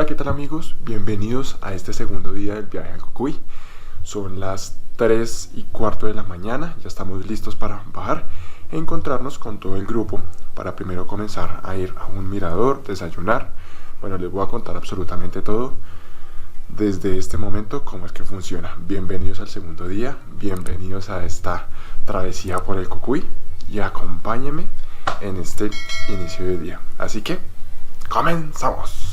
Hola, ¿qué tal amigos? Bienvenidos a este segundo día del viaje al Cocuy. Son las 3:15 de la mañana, ya estamos listos para bajar e encontrarnos con todo el grupo para primero comenzar a ir a un mirador, desayunar. Bueno, les voy a contar absolutamente todo desde este momento cómo es que funciona. Bienvenidos al segundo día, bienvenidos a esta travesía por el Cocuy y acompáñenme en este inicio de día. Así que, ¡comenzamos!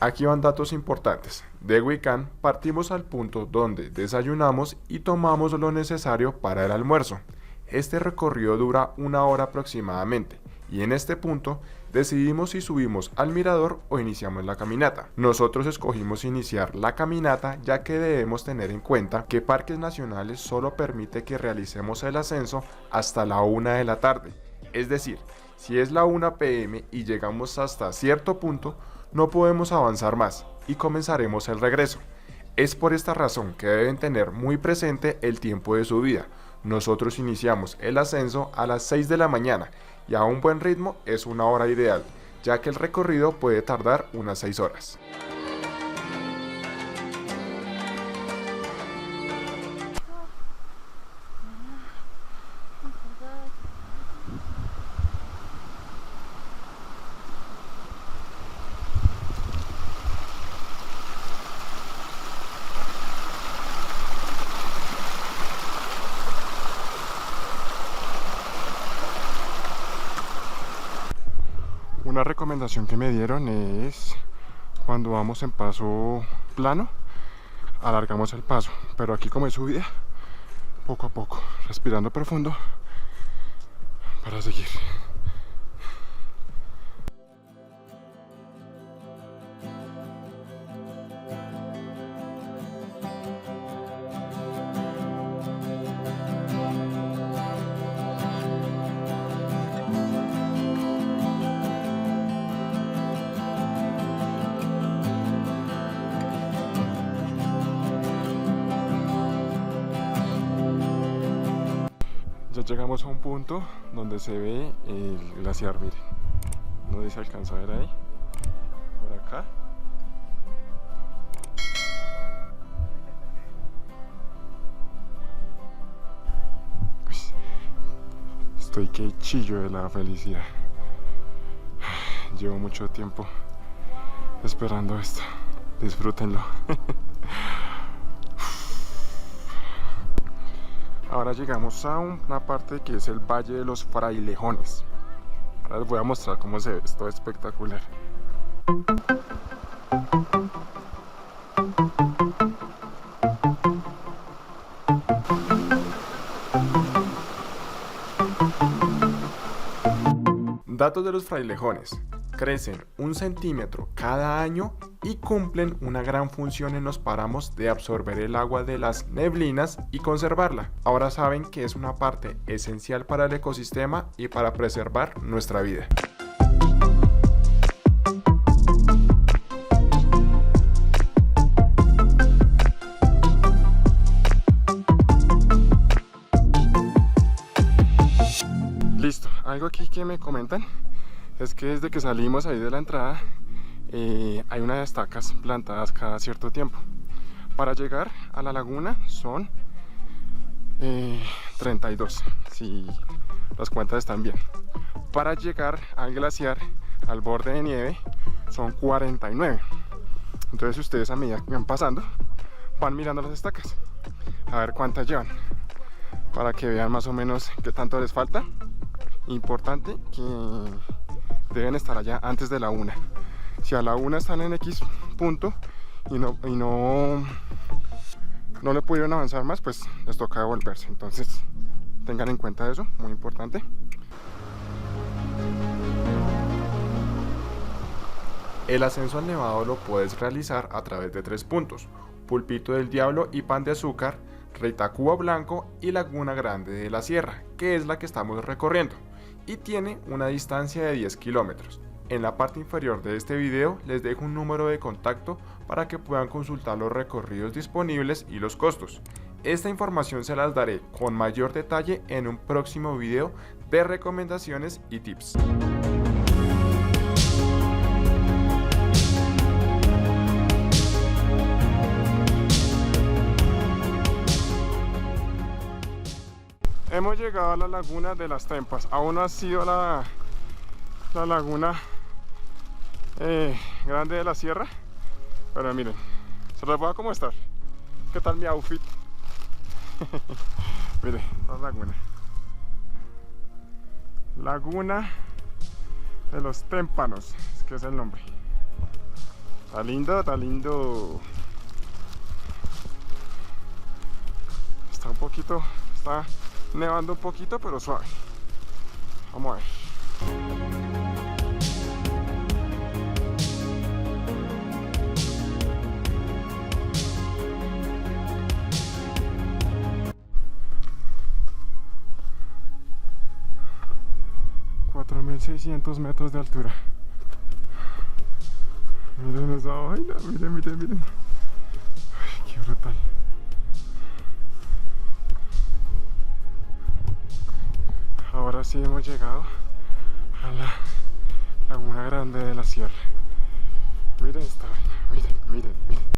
Aquí van datos importantes. De Huicán partimos al punto donde desayunamos y tomamos lo necesario para el almuerzo. Este recorrido dura 1 hora aproximadamente y en este punto decidimos si subimos al mirador o iniciamos la caminata. Nosotros escogimos iniciar la caminata ya que debemos tener en cuenta que Parques Nacionales solo permite que realicemos el ascenso hasta la 1 de la tarde. Es decir, si es la 1 p.m. y llegamos hasta cierto punto, no podemos avanzar más y comenzaremos el regreso. Es por esta razón que deben tener muy presente el tiempo de subida. Nosotros iniciamos el ascenso a las 6 de la mañana y a un buen ritmo es 1 hora ideal, ya que el recorrido puede tardar unas 6 horas. Una recomendación que me dieron es cuando vamos en paso plano, alargamos el paso, pero aquí como es subida, poco a poco, respirando profundo para seguir. Ya llegamos a un punto donde se ve el glaciar, miren. No sé si alcanza a ver ahí, por acá. Uy, estoy que chillo de la felicidad. Llevo mucho tiempo esperando esto. Disfrútenlo. Ahora llegamos a una parte que es el Valle de los Frailejones. Ahora les voy a mostrar cómo se ve, esto es espectacular. Datos de los frailejones. Crecen 1 centímetro cada año y cumplen una gran función en los páramos de absorber el agua de las neblinas y conservarla. Ahora saben que es una parte esencial para el ecosistema y para preservar nuestra vida. Listo, algo aquí que me comentan es que desde que salimos ahí de la entrada hay unas estacas plantadas cada cierto tiempo. Para llegar a la laguna son 32, si las cuentas están bien. Para llegar al glaciar, al borde de nieve, son 49. Entonces ustedes a medida que van pasando, van mirando las estacas, a ver cuántas llevan, para que vean más o menos qué tanto les falta. Importante que deben estar allá antes de la 1. Si a la 1 están en X punto y no le pudieron avanzar más, pues les toca devolverse. Entonces tengan en cuenta eso, muy importante. El ascenso al nevado lo puedes realizar a través de 3 puntos: Pulpito del Diablo y Pan de Azúcar, Reitacuba Blanco y Laguna Grande de la Sierra, que es la que estamos recorriendo, y tiene una distancia de 10 kilómetros. En la parte inferior de este video les dejo un número de contacto para que puedan consultar los recorridos disponibles y los costos. Esta información se las daré con mayor detalle en un próximo video de recomendaciones y tips. Hemos llegado a la laguna de las Tempas. Aún no ha sido la laguna grande de la sierra, pero miren, se los voy a mostrar. ¿Qué tal mi outfit? Miren, la laguna. Laguna de los Témpanos, es que es el nombre. Está lindo, está lindo. Está un poquito, está nevando un poquito, pero suave. Vamos a ver. $4,600 de altura. Miren esa vaina, miren, miren, miren. Ay, qué brutal. Ahora sí hemos llegado a la laguna grande de la sierra. Miren esta vaina, miren, miren, miren.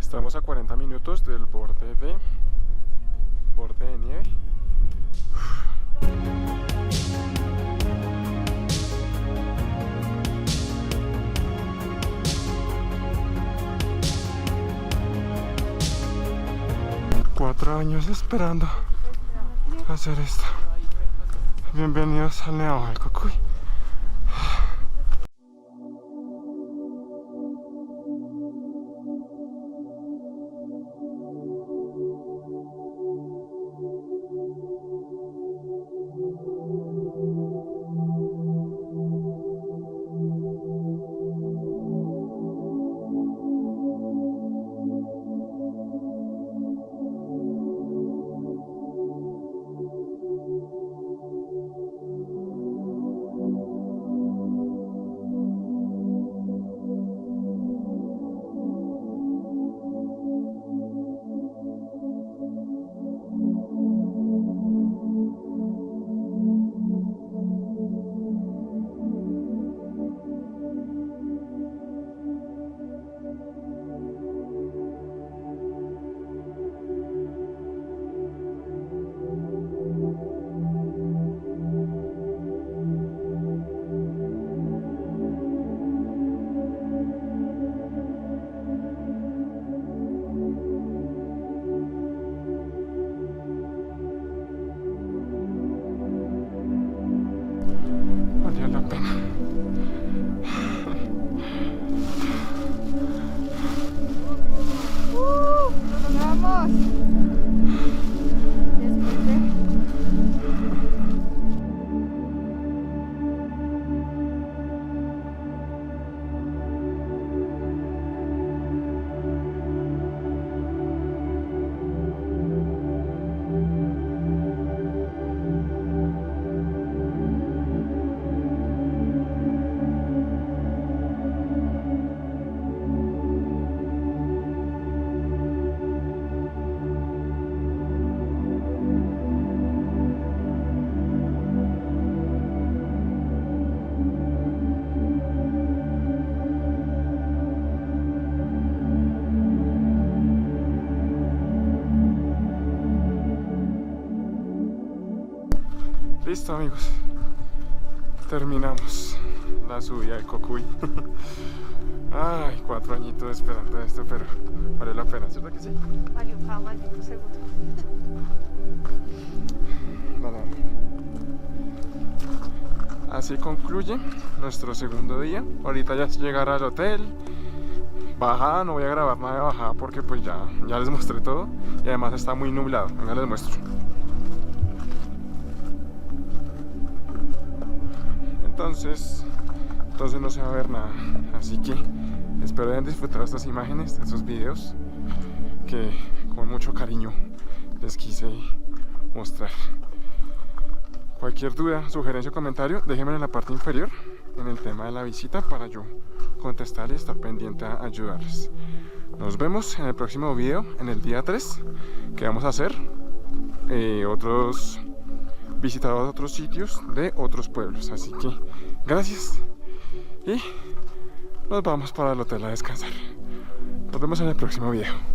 Estamos a 40 minutos del borde de nieve. Cuatro años esperando hacer esto. Bienvenidos al Nevado del Cocuy. Valió la pena. ¡Lo logramos! Después de... Listo, amigos, terminamos la subida de Cocuy. Ay, 4 añitos esperando esto, pero vale la pena, ¿cierto que sí? Valió cada maldito segundo. Vale. Así concluye nuestro segundo día. Ahorita ya es llegar al hotel. Bajada, no voy a grabar nada de bajada porque pues ya les mostré todo. Y además está muy nublado, venga les muestro. entonces no se va a ver nada. Así que espero hayan disfrutado estas imágenes, estos videos que con mucho cariño les quise mostrar. Cualquier duda, sugerencia o comentario, déjenme en la parte inferior en el tema de la visita para yo contestar y estar pendiente a ayudarles. Nos vemos en el próximo video, en el día 3, que vamos a hacer visitar otros sitios de otros pueblos. Así que gracias y nos vamos para el hotel a descansar. Nos vemos en el próximo video.